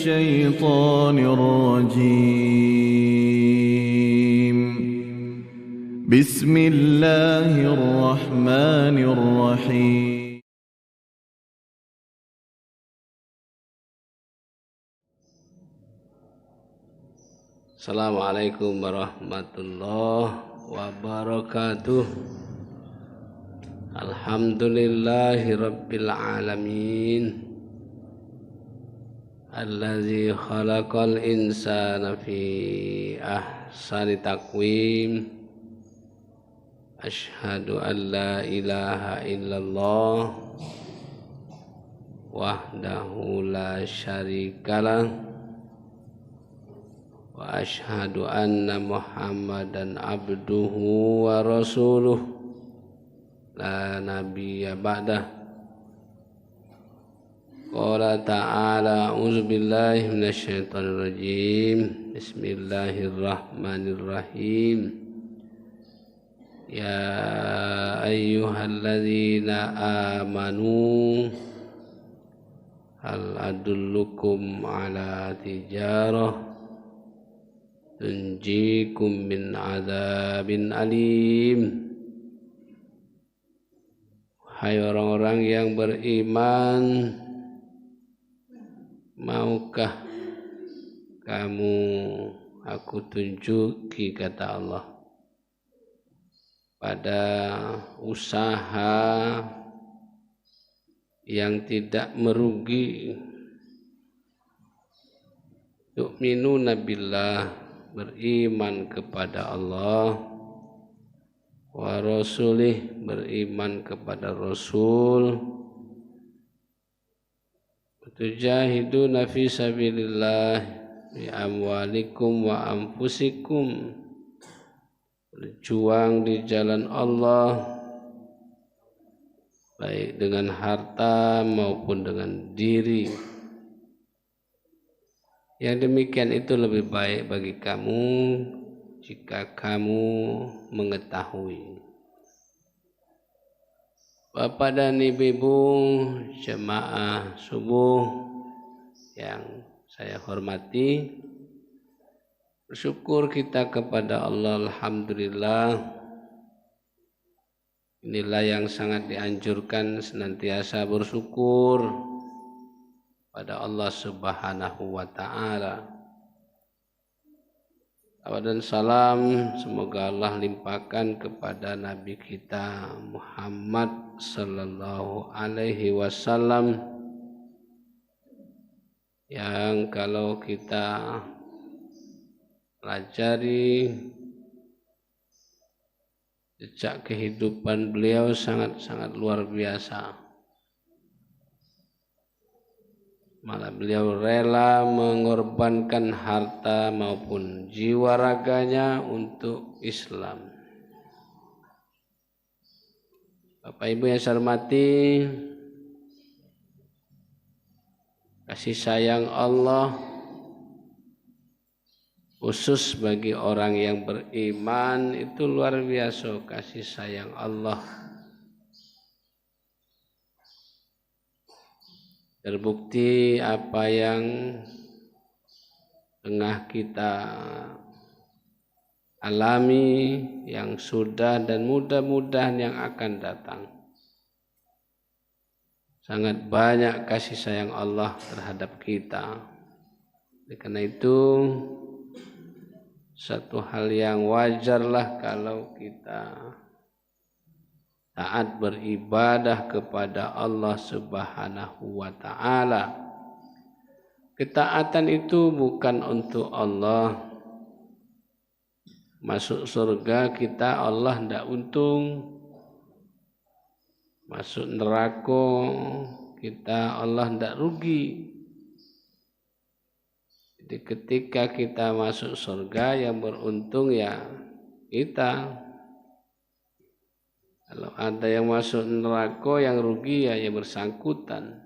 الشيطان الرجيم. بسم الله الرحمن الرحيم. Assalamualaikum warahmatullahi wabarakatuh. Alhamdulillahi rabbil alamin. Allazi khalaqal insana fi ahsani taqwim. Asyhadu an la ilaha illallah wahdahu la syarikalah. Wa asyhadu anna Muhammadan abduhu wa rasuluh la nabiyya ba'dah. Qala ta'ala a'udzu billahi minasy syaithanir rajim. Bismillahirrahmanirrahim. Ya ayyuhalladzina amanu hal adullukum ala tijarah tunjikum min adzabin alim. Hai orang-orang yang beriman, maukah kamu aku tunjuki, kata Allah, pada usaha yang tidak merugi. Tu'minuna billah, beriman kepada Allah, wa rasulih, beriman kepada Rasul, tujahiduna fi sabilillah bi amwalikum wa anfusikum, berjuang di jalan Allah baik dengan harta maupun dengan diri. Yang demikian itu lebih baik bagi kamu jika kamu mengetahui. Bapak dan Ibu jemaah subuh yang saya hormati, bersyukur kita kepada Allah. Alhamdulillah, inilah yang sangat dianjurkan, senantiasa bersyukur pada Allah Subhanahu wa ta'ala. Salawat dan salam semoga Allah limpahkan kepada Nabi kita Muhammad sallallahu alaihi wasallam, yang kalau kita pelajari jejak kehidupan beliau sangat-sangat luar biasa. Malah beliau rela mengorbankan harta maupun jiwa raganya untuk Islam. Bapak Ibu yang saya hormati, kasih sayang Allah khusus bagi orang yang beriman itu luar biasa. Kasih sayang Allah terbukti apa yang tengah kita alami, yang sudah dan mudah-mudahan yang akan datang. Sangat banyak kasih sayang Allah terhadap kita. Karena itu satu hal yang wajarlah kalau kita taat beribadah kepada Allah Subhanahu wa ta'ala. Ketaatan itu bukan untuk Allah. Masuk surga kita Allah tidak untung. Masuk neraka kita Allah tidak rugi. Jadi ketika kita masuk surga, yang beruntung ya kita. Kalau ada yang masuk neraka, yang rugi ya yang bersangkutan.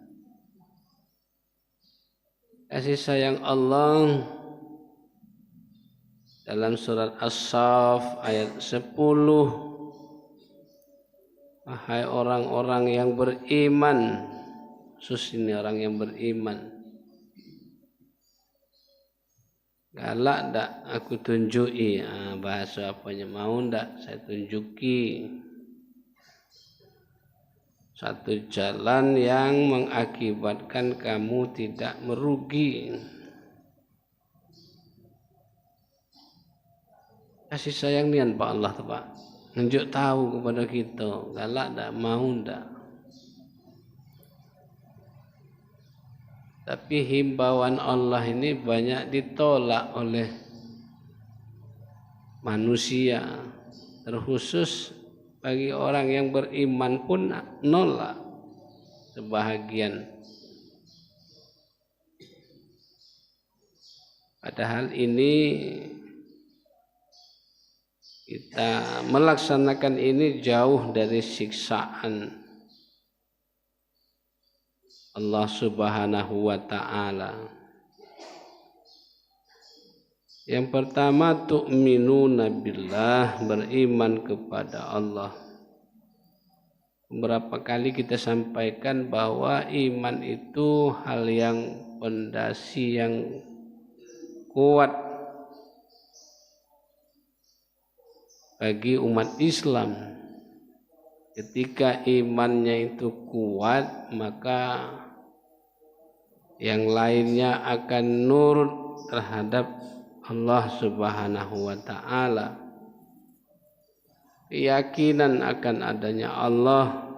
Kasih sayang Allah dalam surat As-Saff ayat 10. Wahai orang-orang yang beriman, khusus ini orang yang beriman, galak ndak aku tunjuki. Bahasa apanya, mau ndak saya tunjuki satu jalan yang mengakibatkan kamu tidak merugi. Kasih sayang nian Pak Allah tuh Pak, nunjuk tahu kepada kita, galak ndak, mau ndak. Tapi himbauan Allah ini banyak ditolak oleh manusia, terkhusus bagi orang yang beriman pun nolak sebahagian. Padahal ini kita melaksanakan ini jauh dari siksaan Allah Subhanahu wa ta'ala. Yang pertama, tu'minuna billah, beriman kepada Allah. Beberapa kali kita sampaikan bahwa iman itu hal yang pondasi yang kuat bagi umat Islam. Ketika imannya itu kuat, maka yang lainnya akan nurut terhadap Allah Subhanahu wa ta'ala. Keyakinan akan adanya Allah,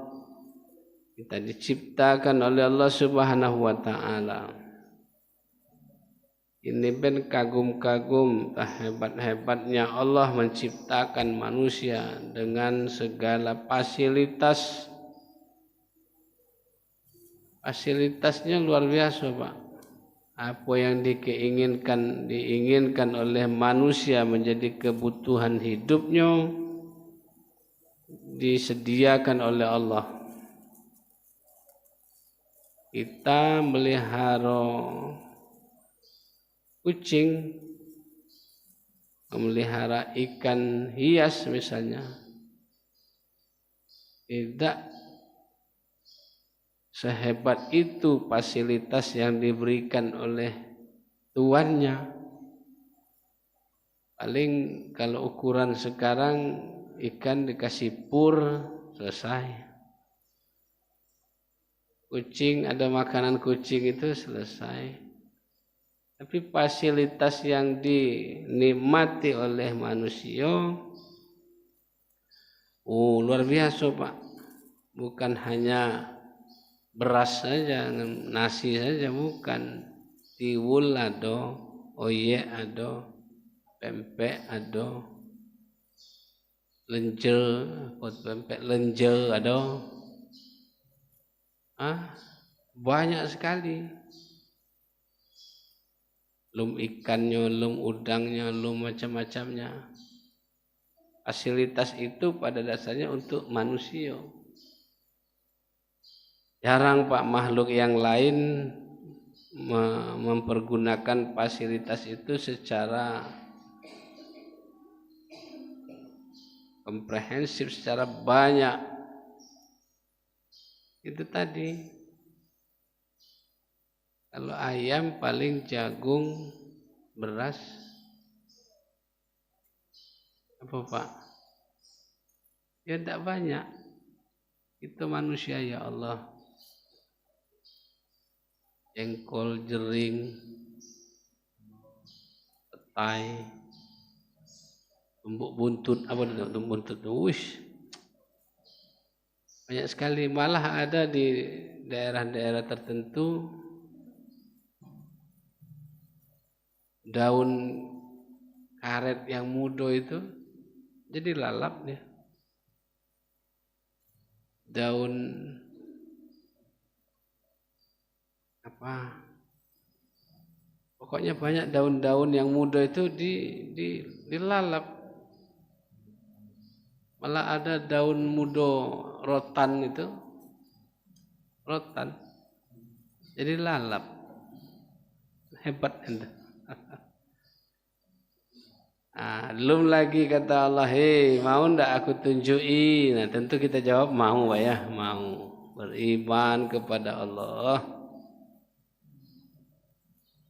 kita diciptakan oleh Allah Subhanahu wa ta'ala. Ini ben kagum-kagum hebat-hebatnya Allah menciptakan manusia dengan segala fasilitas. Fasilitasnya luar biasa Pak. Apa yang diinginkan oleh manusia menjadi kebutuhan hidupnya disediakan oleh Allah. Kita melihara kucing, memelihara ikan hias misalnya, tidak sehebat itu fasilitas yang diberikan oleh tuannya. Paling kalau ukuran sekarang ikan dikasih pur, selesai. Kucing, ada makanan kucing itu selesai. Tapi fasilitas yang dinikmati oleh manusia, luar biasa Pak. Bukan hanya beras saja, nasi saja, bukan. Tiwul ada, oyek ada, pempek ada, lenjer, pot pempek lenjer ada. Banyak sekali. Lum ikannya, lum udangnya, lum macam-macamnya. Fasilitas itu pada dasarnya untuk manusia. Jarang Pak makhluk yang lain mempergunakan fasilitas itu secara komprehensif, secara banyak. Itu tadi. Kalau ayam paling jagung, beras, apa Pak? Ya tidak banyak. Itu manusia ya Allah. Jengkol, jering, petai, tumbuk buntut, apa itu tumbuk buntut? Wish. Banyak sekali, malah ada di daerah-daerah tertentu daun karet yang muda itu jadi lalap dia. Daun apa? Pokoknya banyak daun-daun yang muda itu dilalap. Malah ada daun muda rotan itu, rotan, jadi lalap. Hebat itu. Belum lagi kata Allah, hei mau ndak aku tunjuki? Nah tentu kita jawab mau Pak ya, mau. Beriman kepada Allah.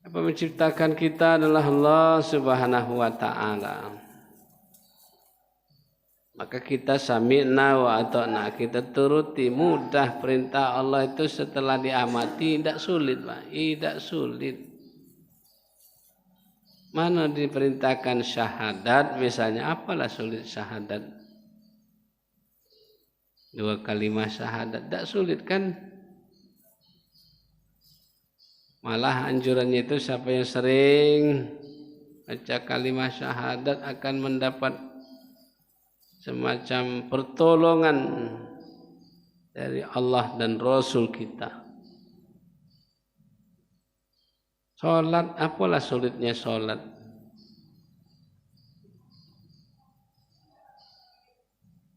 Apa menciptakan kita adalah Allah Subhanahu wa taala. Maka kita sami'na wa ata'na, kita turuti. Mudah perintah Allah itu setelah diamati, tidak sulit Pak, tidak sulit. Mana diperintahkan syahadat misalnya, apalah sulit syahadat. 2 kalimat syahadat, tidak sulit kan? Malah anjurannya itu siapa yang sering baca kalimat syahadat akan mendapat semacam pertolongan dari Allah dan Rasul kita. Sholat, apalah sulitnya sholat?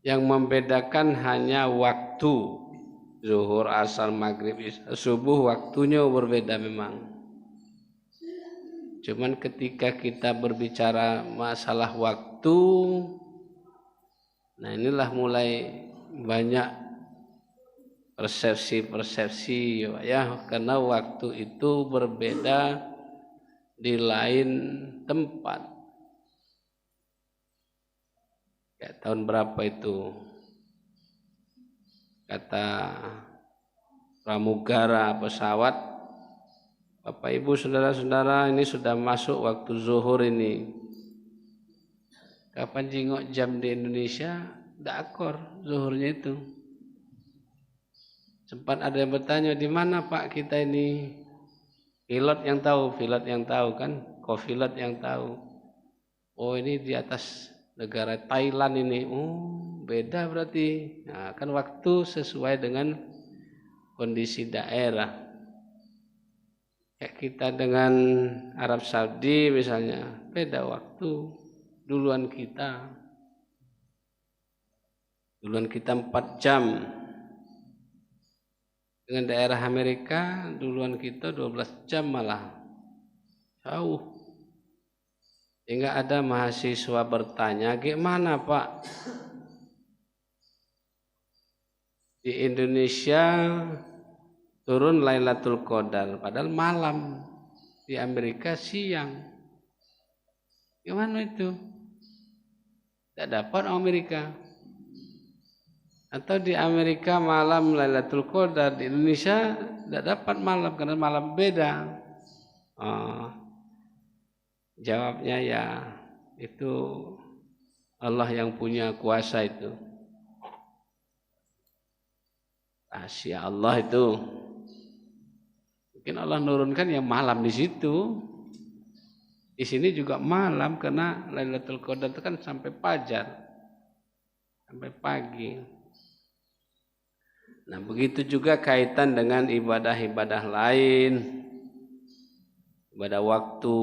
Yang membedakan hanya waktu. Zuhur, asar, maghrib, isya, subuh waktunya berbeda memang. Cuman ketika kita berbicara masalah waktu, nah inilah mulai banyak persepsi ya, karena waktu itu berbeda di lain tempat. Ya, tahun berapa itu? Kata pramugara pesawat, Bapak Ibu saudara-saudara, ini sudah masuk waktu zuhur ini. Kapan jingok jam di Indonesia? Tidak akor zuhurnya itu. Sempat ada yang bertanya, di mana Pak kita ini? Pilot yang tahu kan? Kopilot yang tahu. Oh ini di atas negara Thailand ini. Oh beda berarti. Nah, kan waktu sesuai dengan kondisi daerah. Kayak kita dengan Arab Saudi misalnya, beda waktu. Duluan kita 4 jam. Dengan daerah Amerika duluan kita 12 jam malah. Jauh. Hingga ada mahasiswa bertanya, gimana Pak? Di Indonesia turun Lailatul Qadar, padahal malam. Di Amerika siang. Gimana itu? Tidak dapat Amerika. Atau di Amerika malam Lailatul Qadar, di Indonesia tidak dapat malam karena malam beda. Jawabnya ya itu Allah yang punya kuasa itu. Rahasia Allah itu. Mungkin Allah nurunkan yang malam di situ. Di sini juga malam karena Lailatul Qadar itu kan sampai fajar. Sampai pagi. Nah, begitu juga kaitan dengan ibadah-ibadah lain. Ibadah waktu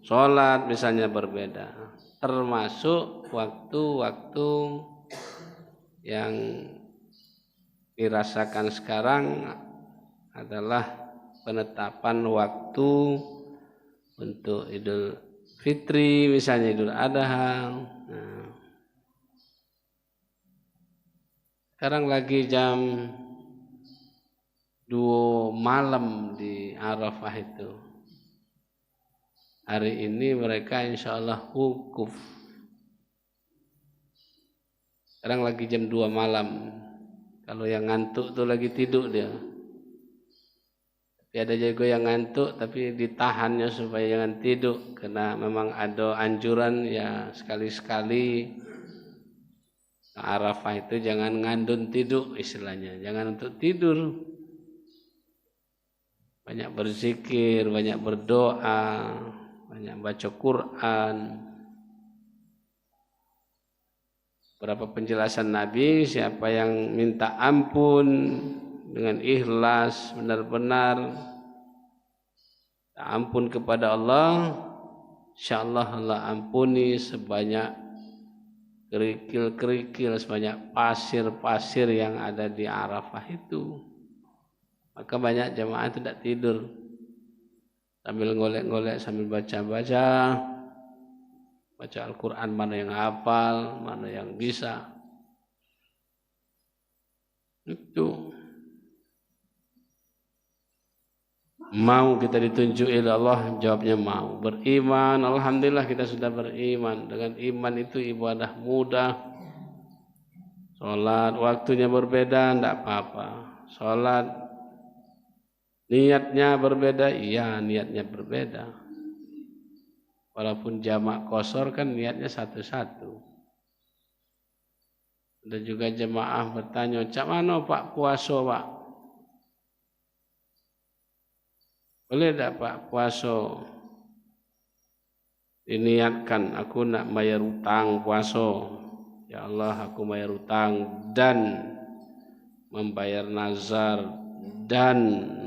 sholat misalnya berbeda. Termasuk waktu-waktu yang dirasakan sekarang adalah penetapan waktu untuk Idul Fitri misalnya Idul Adha. Nah, sekarang lagi jam 2 malam di Arafah itu. Hari ini mereka insya Allah wukuf. Sekarang lagi jam 2 malam. Kalau yang ngantuk tuh lagi tidur dia. Tapi ada juga yang ngantuk tapi ditahannya supaya jangan tidur. Karena memang ada anjuran ya sekali-sekali Arafah itu jangan ngandun tidur istilahnya. Jangan untuk tidur. Banyak berzikir, banyak berdoa, banyak baca Quran. Berapa penjelasan Nabi, siapa yang minta ampun dengan ikhlas benar-benar ampun kepada Allah, insyaallah Allah ampuni sebanyak kerikil-kerikil, sebanyak pasir-pasir yang ada di Arafah itu. Maka banyak jemaah tidak tidur sambil golek-golek, sambil baca-baca. Baca Al-Quran, mana yang hafal, mana yang bisa. Itu. Mau kita ditunjuk oleh Allah, jawabnya mau. Beriman, alhamdulillah kita sudah beriman. Dengan iman itu ibadah mudah. Sholat waktunya berbeda, tidak apa-apa. Sholat niatnya berbeda, iya niatnya berbeda. Walaupun jamak qashar kan niatnya satu-satu. Ada juga jemaah bertanya, cak mana Pak puasa Pak? Boleh tidak Pak puasa? Diniatkan, aku nak bayar utang puasa. Ya Allah, aku bayar utang dan membayar nazar dan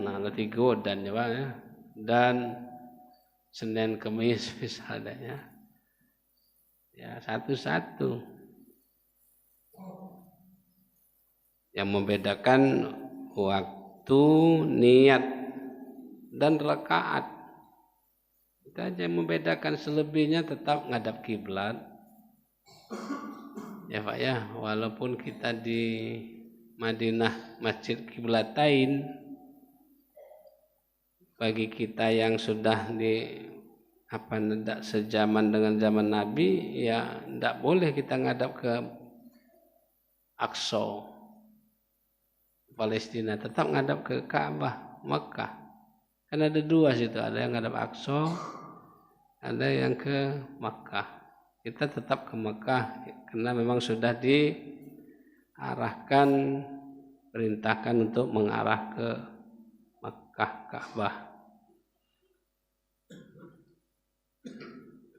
nah tiga dan ya Pak ya. Dan Senin Kemis misalnya ya. Ya satu-satu. Yang membedakan waktu, niat dan rakaat. Itu aja yang membedakan, selebihnya tetap ngadap kiblat. Ya Pak ya, walaupun kita di Madinah Masjid Kiblatain, bagi kita yang sudah tidak sejaman dengan zaman Nabi, ya tidak boleh kita ngadap ke Aqsa Palestina, tetap ngadap ke Ka'bah Makkah. Kan ada dua situ, ada yang ngadap Aqsa, ada yang ke Makkah. Kita tetap ke Makkah karena memang sudah diarahkan, perintahkan untuk mengarah ke Makkah Ka'bah.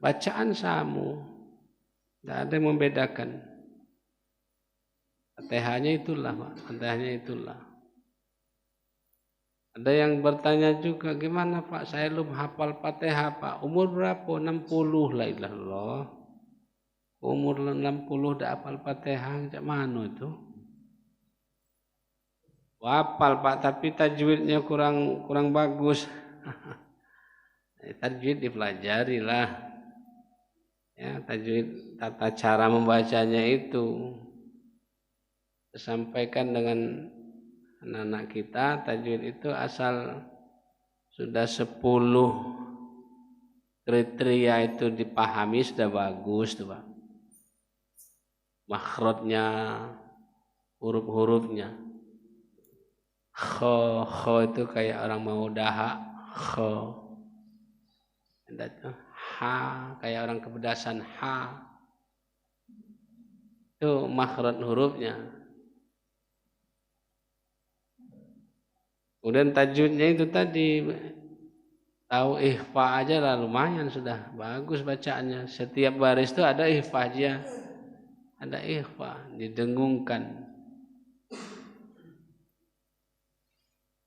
Bacaan samu, tidak ada yang membedakan. Fatihahnya itulah, Pak. Fatihahnya itulah. Ada yang bertanya juga, gimana Pak, saya belum hafal Fatihah Pak. Umur berapa? 60 la ilaha illallah. Umur 60 dah hafal Fatihah, macam mana itu? Hafal Pak, tapi tajwidnya kurang bagus. Tajwid dipelajari lah. Ya, tajwid, tata cara membacanya itu disampaikan dengan anak-anak kita. Tajwid itu asal sudah 10 kriteria itu dipahami sudah bagus tuh Pak. Makhrajnya, huruf-hurufnya. Kho itu kayak orang mau dahak, kho. Ada tuh ha kayak orang kepedasan, ha. Itu makhraj hurufnya. Kemudian tajwidnya itu tadi, tahu ikhfa aja lah lumayan sudah bagus bacaannya. Setiap baris itu ada ikhfa aja. Ada ikhfa, didengungkan.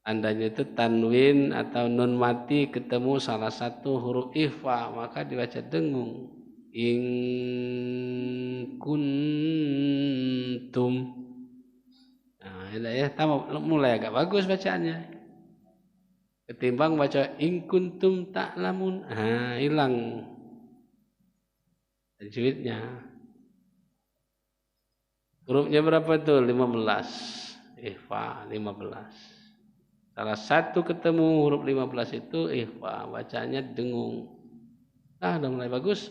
Andanya itu tanwin atau nun mati ketemu salah satu huruf ikhfa, maka dibaca dengung. In kuntum. Nah, ya, mulai agak bagus bacaannya. Ketimbang baca in kuntum ta'lamun, hilang tajwidnya. Hurufnya berapa tuh? 15. Ikhfa 15. Salah satu ketemu huruf 15 itu ikhfa, bacanya dengung. Udah mulai bagus.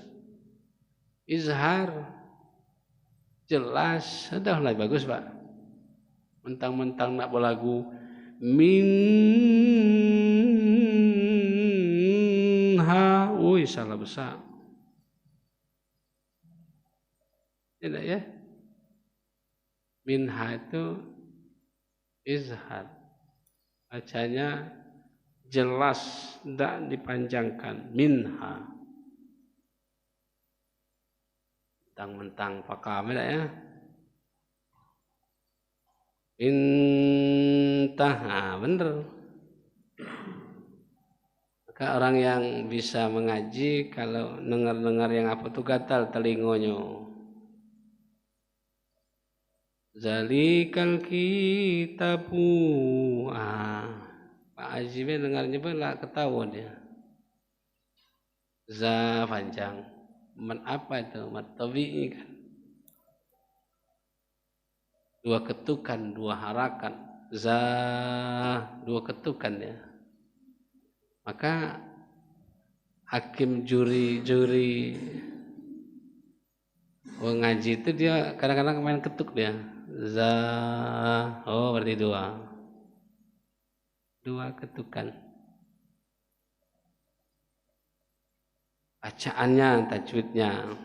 Izhar jelas, sudah mulai bagus Pak. Mentang-mentang nak berlagu minha, salah besar. Tidak ya? Minha itu izhar, bacanya jelas, tidak dipanjangkan. Minha, mentang-mentang pakam ya. Intah, bener. Maka orang yang bisa mengaji kalau dengar-dengar yang apa tuh gatal telingonya. Zalikal kitabu. Pak Haji dengarnya lah ketawa dia. Za panjang. Mat apa itu? Mat tabi'i kan. Dua ketukan, dua harakat. Za, dua ketukan ya. Maka hakim juri ngaji itu dia kadang-kadang main ketuk dia. Berarti dua ketukan. Bacaannya, tajwidnya.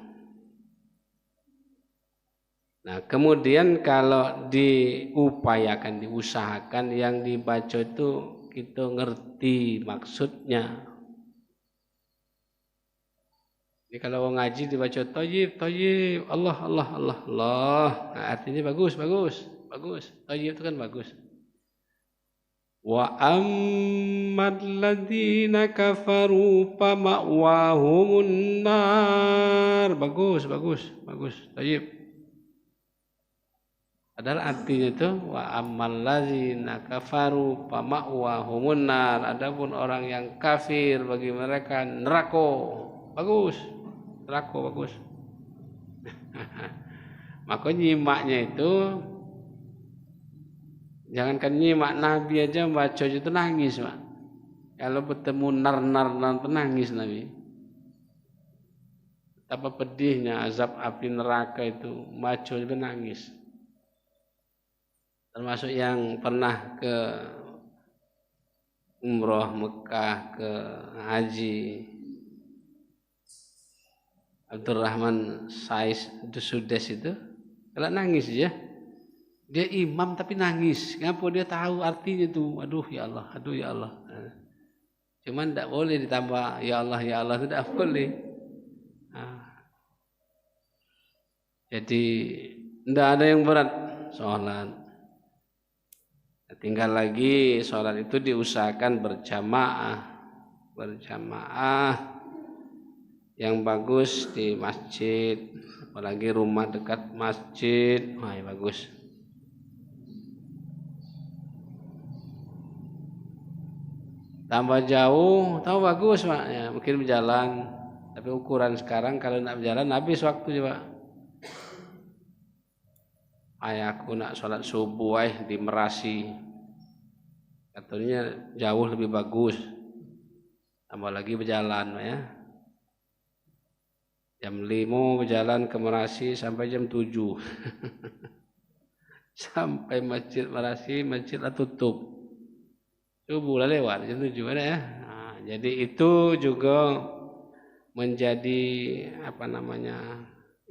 Nah, kemudian kalau diupayakan, diusahakan yang dibaca itu kita ngerti maksudnya. Jadi kalau ngaji dibaca thayyib, Allah, nah, artinya bagus. Thayyib itu kan bagus. Wa ammal ladzina kafaru fama'wahumun nar. Bagus. Thayyib. Adalah artinya itu wa ammal ladzina kafaru fama'wahumun nar. Adapun orang yang kafir bagi mereka neraka. Bagus. Maka nyimaknya itu jangankan nyimak Nabi aja baca itu nangis, Pak. Kalau bertemu nar nangis Nabi. Betapa pedihnya azab api neraka itu, baca itu nangis. Termasuk yang pernah ke umroh Mekah, ke haji, Abdurrahman Sais Sudes itu, kalau nangis ya, dia imam tapi nangis. Kenapa? Dia tahu artinya itu. Aduh ya Allah. Cuman tidak boleh ditambah ya Allah tidak boleh. Jadi tidak ada yang berat sholat. Tinggal lagi sholat itu diusahakan berjamaah. Yang bagus di masjid, apalagi rumah dekat masjid, ya bagus. Tambah jauh, tambah bagus Pak. Ya, mungkin berjalan, tapi ukuran sekarang kalau nak berjalan habis waktu Pak. Ayahku nak sholat subuh di Merasi, katanya jauh lebih bagus. Tambah lagi berjalan ya. Jam 5 berjalan ke Merasi sampai jam 7. Sampai masjid Merasi, masjidlah tutup. Subuh lah lewat jam 7 ada ya. Nah, jadi itu juga menjadi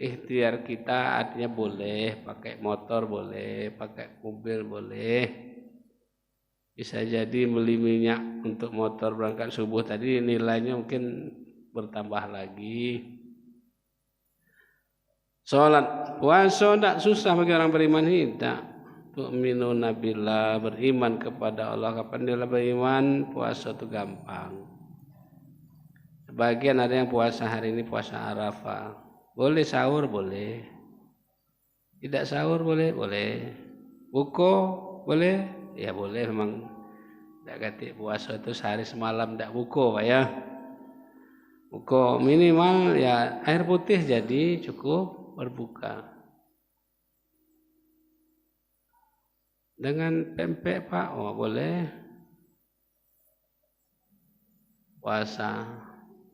ikhtiar kita, artinya boleh pakai motor, boleh pakai mobil, boleh. Bisa jadi beli minyak untuk motor berangkat subuh tadi nilainya mungkin bertambah lagi. Salat, puasa tidak susah bagi orang beriman, tidak. Tu'minuna billah, beriman kepada Allah. Kapan dia beriman, puasa itu gampang. Sebagian ada yang puasa hari ini puasa Arafah. Boleh sahur, boleh. Tidak sahur, boleh. Buka, boleh. Ya boleh, memang tidak kata puasa itu sehari semalam tidak buka Pak ya. Buka minimal ya air putih jadi cukup berbuka. Dengan pempek Pak, boleh. Puasa.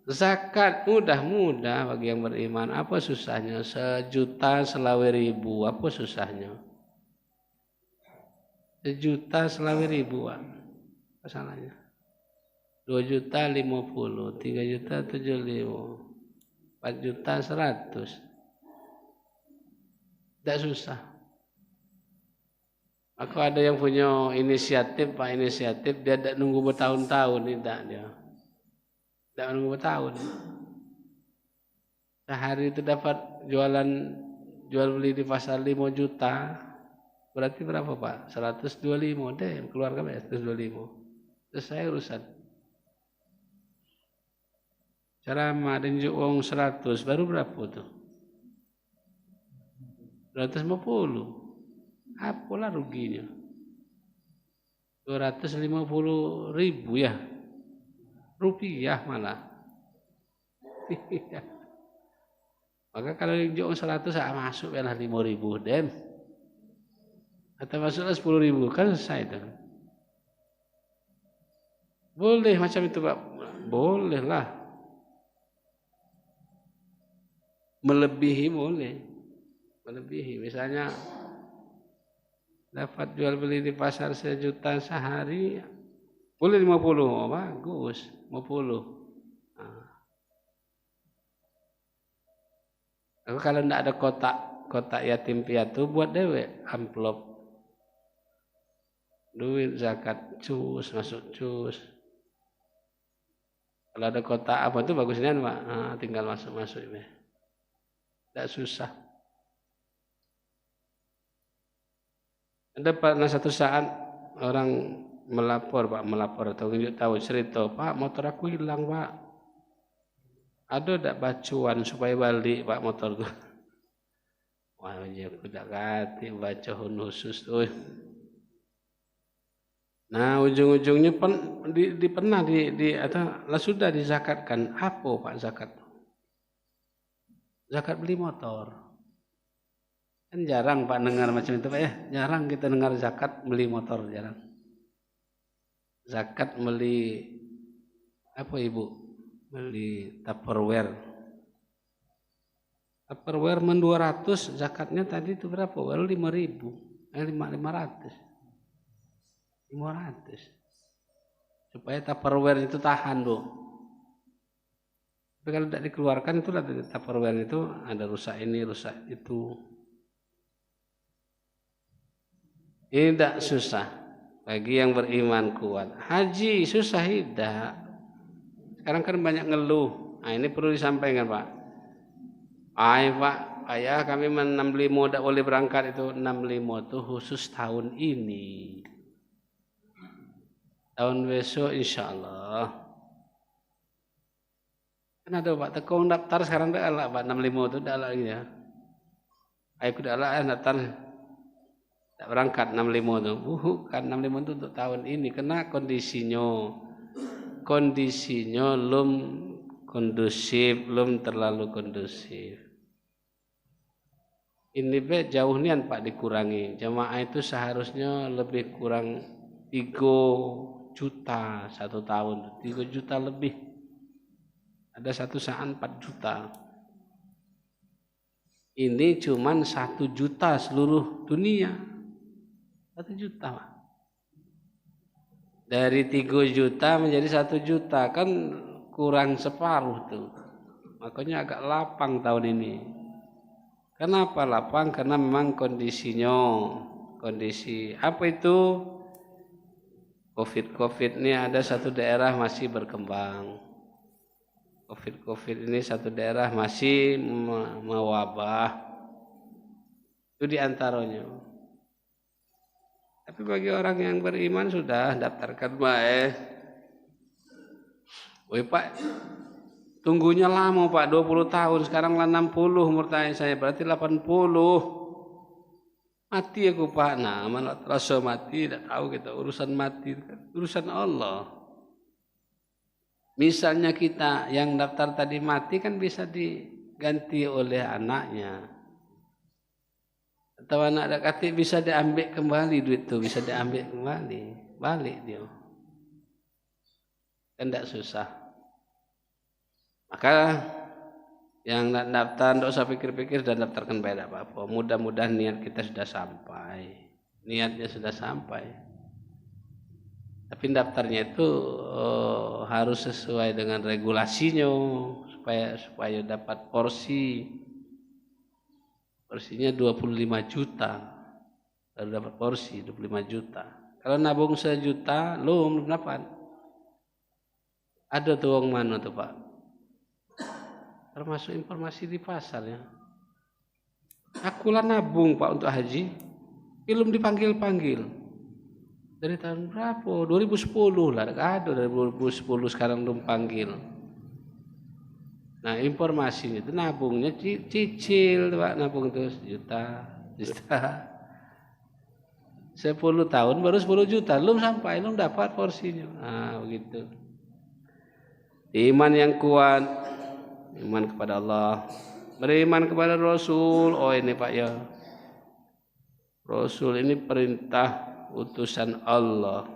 Zakat mudah bagi yang beriman. Apa susahnya? 1.000.000 apa susahnya? 1.000.000 apa salahnya? 2.050.000, 3.075.000, 4.100.000. Tidak susah. Aku ada yang punya inisiatif, Pak, dia tidak nunggu bertahun-tahun, tidak dia. Tidak nunggu bertahun. Sehari itu dapat jual beli di pasar 5 juta. Berarti berapa Pak? 125 deh, keluarga 125. Selesai urusan. Ceramah dan uang 100 baru berapa tuh? 250. Apalah ruginya? 250.000 ya. Rupiah malah. Maka kalau yang uang 100 masuk ya 5.000 dem. Atau masuklah 10.000 kan selesai itu. Boleh macam itu Pak, boleh lah. Melebihi boleh, melebihi. Misalnya dapat jual beli di pasar 1 juta sehari, boleh 50, oh, bagus, 50. Nah. Kalau tidak ada kotak yatim piatu, buat dewek amplop. Duit zakat cus, masuk cus. Kalau ada kotak apa itu bagusnya Pak, tinggal masuk ini. Tidak susah. Ada pernah satu saat orang melapor atau tunjuk tahu cerita, Pak motor aku hilang Pak. Ada tak bacuan supaya balik Pak motor tu? Wah, aku tak kati baca khusus tu. Nah, ujung-ujungnya pernah atau sudah dizakatkan. Apa Pak zakat? Zakat beli motor. Kan jarang Pak dengar macam itu Pak ya. Jarang kita dengar zakat beli motor, jarang. Zakat beli apa Ibu? Beli Tupperware. Tupperware 200, zakatnya tadi itu berapa? Baru 5.000. 500. 500. Supaya Tupperware itu tahan, Bu. Tapi kalau tidak dikeluarkan itulah Tupperware itu ada rusak ini, rusak itu. Ini tidak susah bagi yang beriman kuat. Haji susah tidak. Sekarang kan banyak ngeluh. Nah, ini perlu disampaikan Pak. Pak, ayah kami 65 tidak boleh berangkat itu. 65 itu khusus tahun ini. Tahun besok insya Allah. Kan ada Pak, tekong daftar sekarang dah lah Pak, 65 itu dah lagi ya. Aku dah lah daftar. Tak berangkat 65 itu. Kan 65 itu untuk tahun ini. Kena kondisinya belum kondusif, belum terlalu kondusif. Ini jauh nian Pak dikurangi. Jamaah itu seharusnya lebih kurang 3 juta 1 tahun. 3 juta lebih. Ada satu saat 4 juta. Ini cuman 1 juta seluruh dunia. 1 juta Pak. Dari 3 juta menjadi 1 juta kan kurang separuh tuh. Makanya agak lapang tahun ini. Kenapa lapang? Karena memang kondisi apa itu? Covid ini ada satu daerah masih berkembang. Covid ini satu daerah masih mewabah. Itu diantaranya. Tapi bagi orang yang beriman sudah daftarkan Woi Pak, tunggunya lama Pak, 20 tahun, sekarang lah 60 umur saya, berarti 80. Mati aku Pak, nah malah terasa mati, tidak tahu kita urusan mati, urusan Allah. Misalnya kita yang daftar tadi mati kan bisa diganti oleh anaknya. Atau anak dekat bisa diambil kembali duit itu, bisa diambil kembali, balik dia. Kan tidak susah. Maka yang nak daftar tidak usah pikir-pikir dan daftarkan beda apa-apa. Mudah-mudahan niat kita sudah sampai, niatnya sudah sampai. Tapi daftarnya itu harus sesuai dengan regulasinya supaya dapat porsinya 25 juta. Baru dapat porsi 25 juta. Kalau nabung 1 juta, belum dapat. Ada tuh uang mana tuh Pak? Termasuk informasi di pasar ya. Akulah nabung Pak untuk haji, belum dipanggil-panggil. Dari tahun berapa? 2010 lah, ada dari 2010 sekarang belum panggil. Nah informasinya itu nabungnya cicil Pak, nabung itu 1 juta. 10 tahun baru 10 juta, belum sampai, belum dapat porsinya. Nah begitu. Iman yang kuat, iman kepada Allah, beriman kepada Rasul. Oh ini Pak ya, Rasul ini perintah utusan Allah.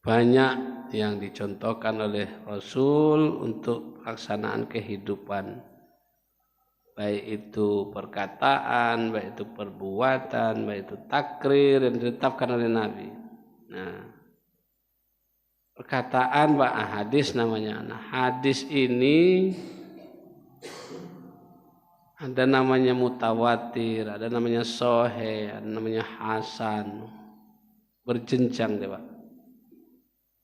banyak yang dicontohkan oleh Rasul untuk pelaksanaan kehidupan, baik itu perkataan, baik itu perbuatan, baik itu takrir yang ditetapkan oleh Nabi. Nah, perkataan Pak, hadis namanya. Nah, hadis ini ada namanya mutawatir, ada namanya sahih, ada namanya hasan. Berjenjang deh Pak.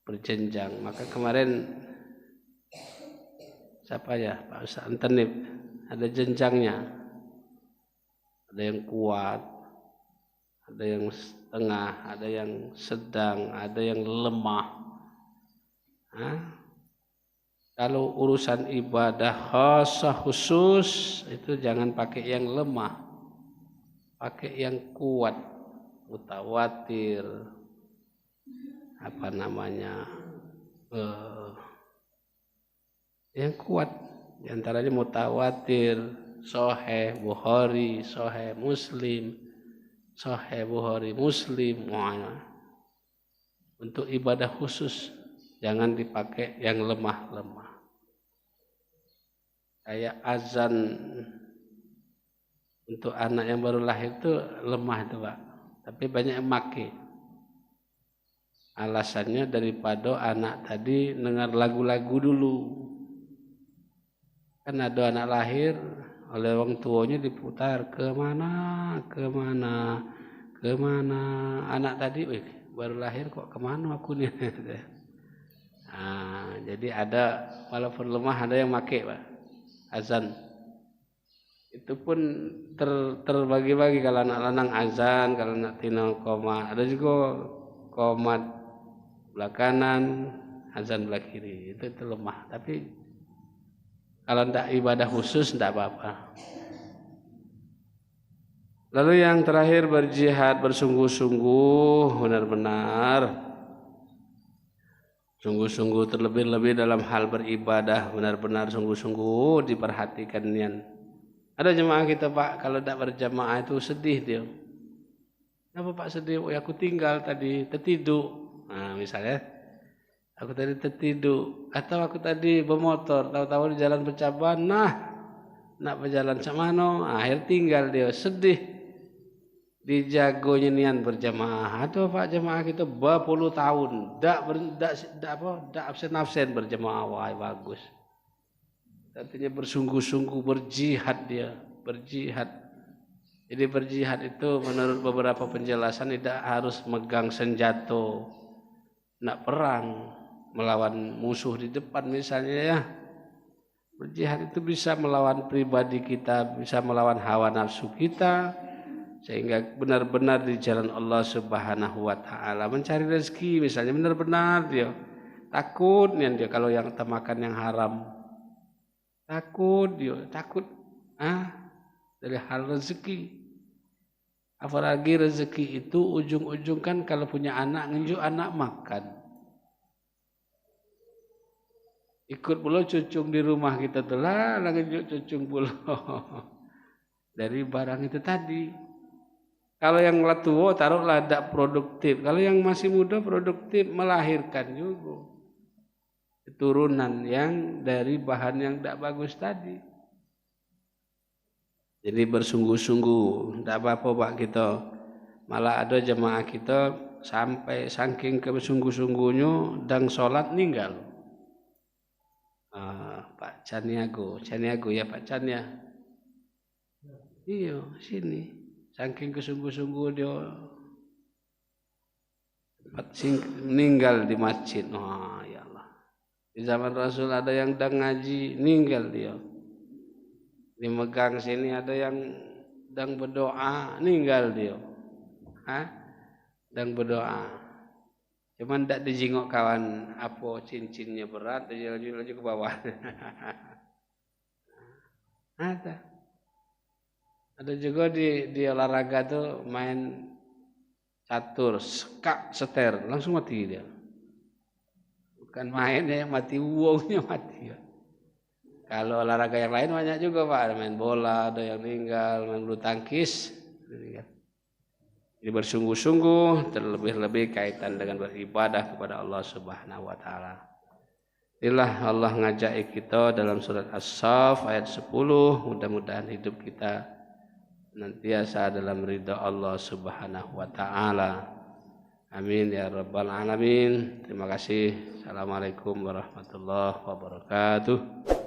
Berjenjang. Maka kemarin siapa ya Pak Ustaz Antenib, ada jenjangnya. Ada yang kuat, ada yang setengah, ada yang sedang, ada yang lemah. Kalau urusan ibadah khasah khusus itu jangan pakai yang lemah, pakai yang kuat, mutawatir, yang kuat. Di antaranya mutawatir, Sahih Bukhari, Sahih Muslim, Sahih Bukhari Muslim. Untuk ibadah khusus jangan dipakai yang lemah-lemah. Kayak azan untuk anak yang baru lahir itu lemah itu Pak. Tapi banyak yang pakai. Alasannya daripada anak tadi dengar lagu-lagu dulu. Kan ada anak lahir oleh orang tuanya diputar kemana. Anak tadi baru lahir kok kemana aku nih. Jadi ada walaupun lemah ada yang pakai Pak. Azan itu pun terbagi-bagi, kalau anak lanang azan, kalau anak tino komat, ada juga komat belah kanan, azan belah kiri, itu lemah. Tapi kalau tidak ibadah khusus tidak apa-apa. Lalu yang terakhir berjihad bersungguh-sungguh, benar-benar sungguh-sungguh, terlebih-lebih dalam hal beribadah, benar-benar sungguh-sungguh diperhatikan nian. Ada jemaah kita Pak, kalau tidak berjamaah itu sedih dia. Kenapa Pak sedih? Aku tinggal tadi, tertidur. Nah misalnya, aku tadi tertidur, atau aku tadi bermotor, tahu-tahu di jalan bercaban, nak berjalan sama akhir tinggal dia, sedih. Dijagonya nian berjamaah. Atau Pak jamaah kita berpuluh tahun tidak absen berjamaah. Wah bagus. Artinya bersungguh-sungguh berjihad dia, berjihad. Jadi berjihad itu menurut beberapa penjelasan tidak harus megang senjata, nak perang melawan musuh di depan misalnya ya. Berjihad itu bisa melawan pribadi kita, bisa melawan hawa nafsu kita, sehingga benar-benar di jalan Allah Subhanahu wa taala mencari rezeki misalnya, benar-benar dia takut dia kalau yang makan yang haram, takut dari hal rezeki. Apalagi rezeki itu ujung-ujung kan kalau punya anak ngunjuk anak makan, ikut pula cucung di rumah kita telah ngunjuk cucung pula dari barang itu tadi. Kalau yang tua taruhlah tidak produktif. Kalau yang masih muda produktif, melahirkan juga keturunan yang dari bahan yang tidak bagus tadi. Jadi bersungguh-sungguh, tidak apa-apa Pak kita. Malah ada jemaah kita sampai saking kesungguh-sungguhnya dan sholat ninggal. Pak Caniago ya Pak Can ya. Iya sini. Saking kesungguh-sungguh dia meninggal di masjid. Ya Allah. Di zaman Rasul ada yang sedang ngaji, meninggal dia. Dimegang sini ada yang sedang berdoa, meninggal dia. Sedang berdoa. Cuman tidak dijenguk kawan, apa cincinnya berat, dia laju ke bawah. Ada juga di olahraga tuh main catur, sekak seter, langsung mati dia. Bukan mainnya yang mati, uangnya mati. Kalau olahraga yang lain banyak juga Pak, ada main bola, ada yang meninggal, main bulu tangkis, meninggal. Ini bersungguh-sungguh, terlebih-lebih kaitan dengan beribadah kepada Allah Subhanahu wa taala. Inilah Allah ngajak kita dalam surat As-Saff ayat 10, mudah-mudahan hidup kita senantiasa dalam ridha Allah Subhanahu wa taala. Amin ya rabbal alamin. Terima kasih. Assalamualaikum warahmatullahi wabarakatuh.